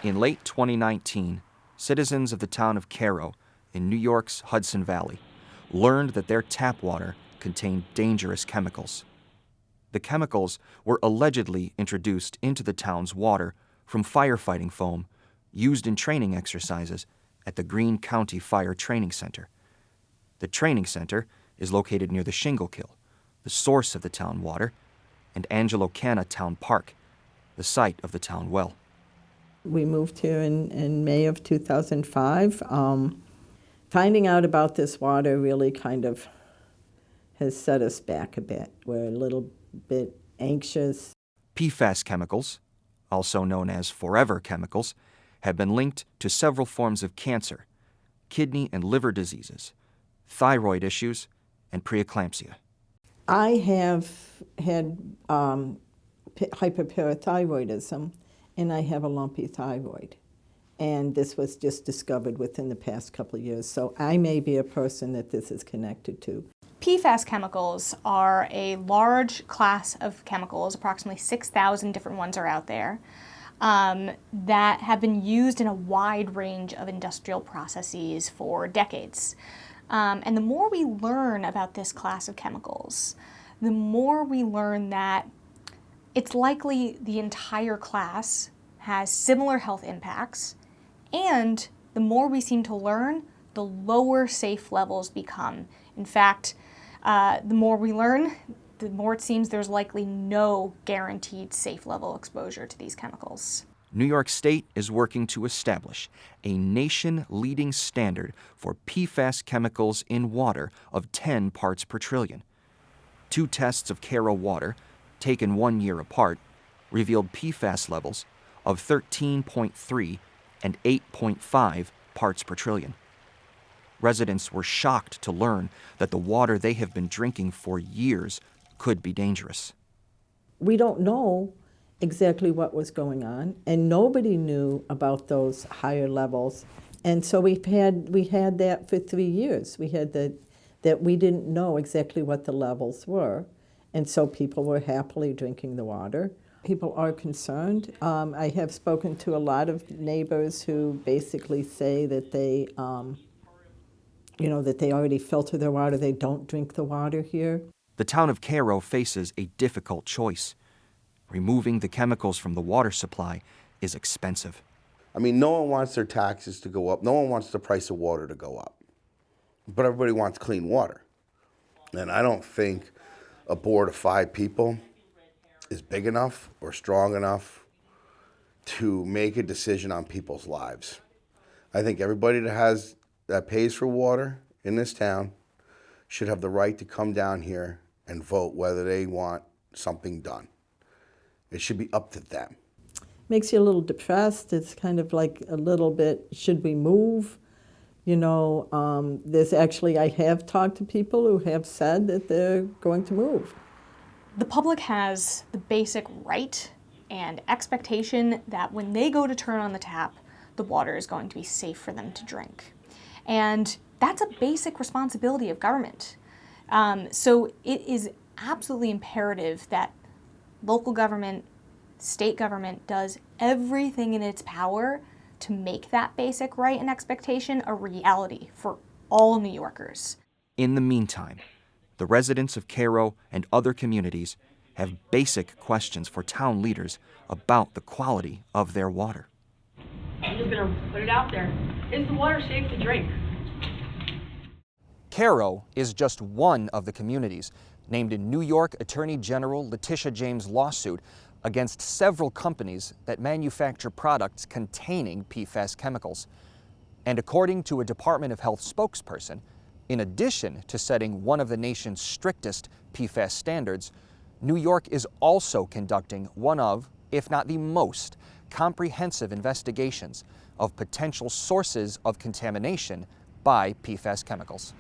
In late 2019, citizens of the town of Cairo in New York's Hudson Valley learned that their tap water contained dangerous chemicals. The chemicals were allegedly introduced into the town's water from firefighting foam used in training exercises at the Greene County Fire Training Center. The training center is located near the Shingle-Kill, the source of the town water, and Angelo Canna Town Park, the site of the town well. We moved here in May of 2005. Finding out about this water really kind of has set us back a bit. We're a little bit anxious. PFAS chemicals, also known as forever chemicals, have been linked to several forms of cancer, kidney and liver diseases, thyroid issues, and preeclampsia. I have had hyperparathyroidism, and I have a lumpy thyroid. And this was just discovered within the past couple of years. So I may be a person that this is connected to. PFAS chemicals are a large class of chemicals, approximately 6,000 different ones are out there, that have been used in a wide range of industrial processes for decades. And the more we learn about this class of chemicals, the more we learn that it's likely the entire class has similar health impacts, and the more we seem to learn, the lower safe levels become. In fact, the more we learn, the more it seems there's likely no guaranteed safe level exposure to these chemicals. New York State is working to establish a nation-leading standard for PFAS chemicals in water of 10 parts per trillion. 2 tests of Cairo water, taken 1 year apart, revealed PFAS levels of 13.3 and 8.5 parts per trillion. Residents were shocked to learn that the water they have been drinking for years could be dangerous. We don't know exactly what was going on, and nobody knew about those higher levels. And so we had that for 3 years. We had that we didn't know exactly what the levels were, and so people were happily drinking the water. People are concerned. I have spoken to a lot of neighbors who basically say that they, that they already filter their water. They don't drink the water here. The town of Cairo faces a difficult choice. Removing the chemicals from the water supply is expensive. I mean, no one wants their taxes to go up. No one wants the price of water to go up. But everybody wants clean water. And I don't think a board of 5 people is big enough or strong enough to make a decision on people's lives. I think everybody that pays for water in this town should have the right to come down here and vote whether they want something done. It should be up to them. Makes you a little depressed. It's kind of like a little bit, should we move? There's actually, I have talked to people who have said that they're going to move. The public has the basic right and expectation that when they go to turn on the tap, the water is going to be safe for them to drink. And that's a basic responsibility of government. So it is absolutely imperative that local government, state government does everything in its power to make that basic right and expectation a reality for all New Yorkers. In the meantime, the residents of Cairo and other communities have basic questions for town leaders about the quality of their water. I'm just going to put it out there. Is the water safe to drink? Cairo is just one of the communities named in New York Attorney General Letitia James' lawsuit against several companies that manufacture products containing PFAS chemicals. And according to a Department of Health spokesperson, in addition to setting one of the nation's strictest PFAS standards, New York is also conducting one of, if not the most, comprehensive investigations of potential sources of contamination by PFAS chemicals.